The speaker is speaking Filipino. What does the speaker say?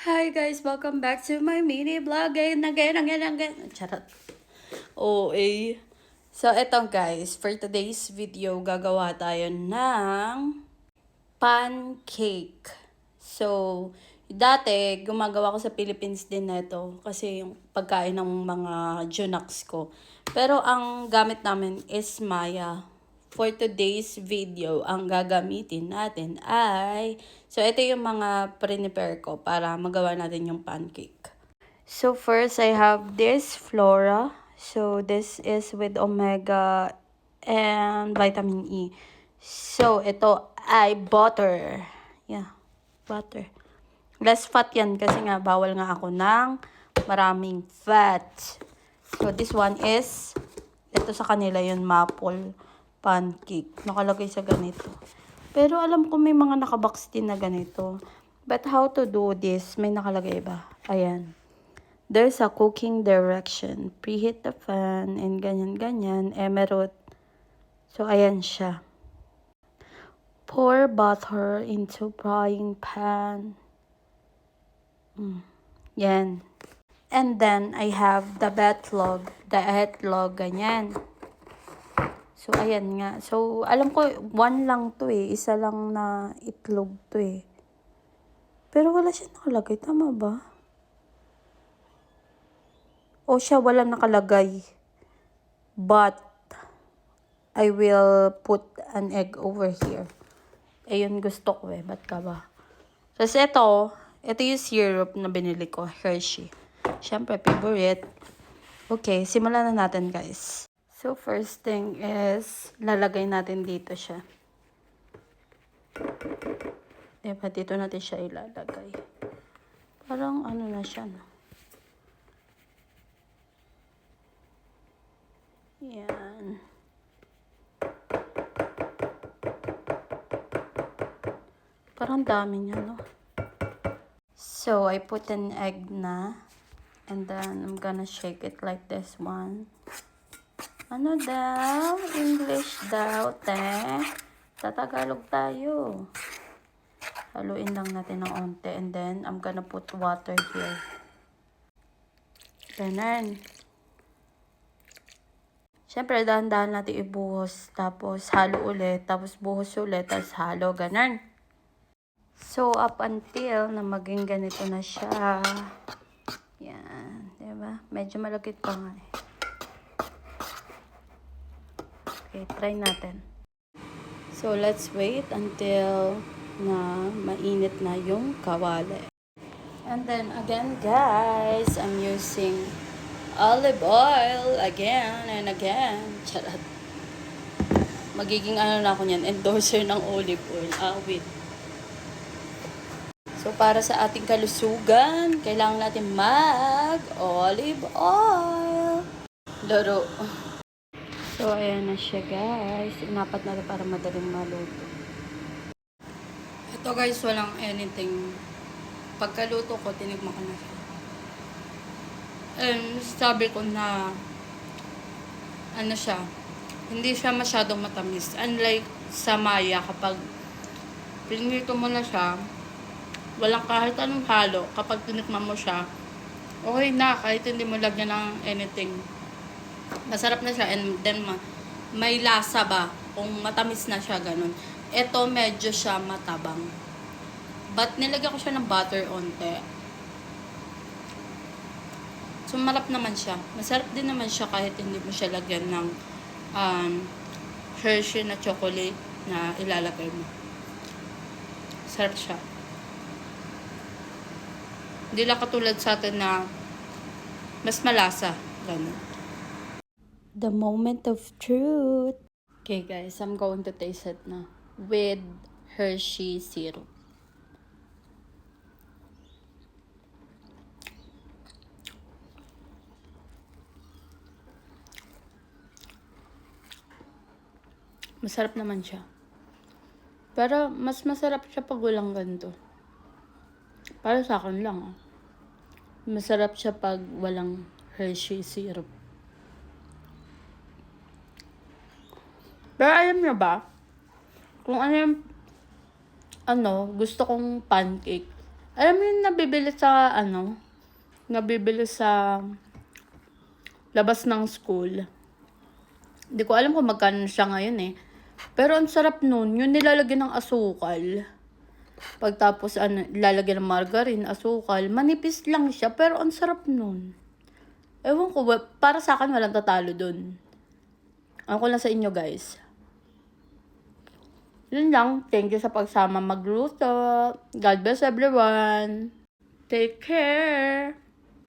Hi guys, welcome back to my mini vlog again. Charot. OA. So, eto guys, for today's video, gagawa tayo ng pancake. So, dati, gumagawa ko sa Philippines din na ito kasi yung pagkain ng mga junaks ko. Pero ang gamit namin is Maya. For today's video, ang gagamitin natin ay, so ito yung mga prepare ko para magawa natin yung pancake. So first, I have this Flora. So this is with omega and vitamin E. So ito ay butter. Yeah, butter. Less fat yan kasi nga bawal nga ako ng maraming fat. So this one is, ito sa kanila yun, maple pancake. Nakalagay sa ganito. Pero alam ko may mga nakabox din na ganito. But how to do this? May nakalagay ba? Ayan. There's a cooking direction. Preheat the fan and ganyan-ganyan. Emerald. So, ayan siya. Pour butter into frying pan. Yan. And then, I have the etlog, ganyan. So, ayan nga. So, alam ko, one lang to eh. Isa lang na itlog to eh. Pero wala siya nakalagay. Tama ba? O siya wala nakalagay. But, I will put an egg over here. Ayun gusto ko eh. Ba't ka ba? Tapos ito yung syrup na binili ko. Hershey. Siyempre, favorite. Okay, simulan na natin guys. So, first thing is, lalagay natin dito siya. Diba, dito natin siya ilalagay. Parang ano na siya, no? Yan. Parang dami niya, no? So, I put an egg na. And then, I'm gonna shake it like this one. Ano daw? English daw, te. Tatagalog tayo. Haluin lang natin ng onte. And then, I'm gonna put water here. Ganun. Siyempre, dahan-dahan natin ibuhos. Tapos, halo ulit. Tapos, buhos ulit. Tapos, halo. Ganun. So, up until na maging ganito na siya. Yan. Diba? Medyo malagkit pa nga eh. Okay, try natin. So, let's wait until na mainit na yung kawali. And then, again, guys, I'm using olive oil again and again. Charot. Magiging ano na ako niyan, endorser ng olive oil. Wait. So, para sa ating kalusugan, kailangan natin mag-olive oil. Laro. So, ayan na siya, guys. Inapat natin para madaling maluto. Ito, guys, walang anything. Pagkaluto ko, tinigma ko na siya. And sabi ko na, ano siya, hindi siya masyadong matamis. Unlike sa Maya, kapag pinito mo na siya, walang kahit anong halo. Kapag tinikman mo siya, okay na, kahit hindi mo lagyan ng anything. Masarap na siya, and then may lasa ba, kung matamis na siya, ganun. Ito, medyo siya matabang. But nilagyan ko siya ng butter onte. Sumarap naman siya. Masarap din naman siya kahit hindi mo siya lagyan ng Hershey na chocolate na ilalagay mo. Sarap siya. Hindi lang katulad sa atin na mas malasa. Ganun. The moment of truth. Okay guys, I'm going to taste it na. With Hershey syrup. Masarap naman siya. Pero mas masarap siya pag walang ganito. Para sa akin lang. Masarap siya pag walang Hershey syrup. Pero alam niyo ba? Kung ano yung, gusto kong pancake. Alam mo yung nabibili sa, nabibili sa labas ng school. Hindi ko alam kung magkano siya ngayon eh. Pero ang sarap nun, yung nilalagyan ng asukal. Pagtapos lalagyan ng margarine, asukal, manipis lang siya, pero ang sarap nun. Ewan ko, para sa akin walang tatalo dun. Ano ko lang sa inyo guys. Yun lang, thank you sa pagsama magluto. God bless everyone. Take care.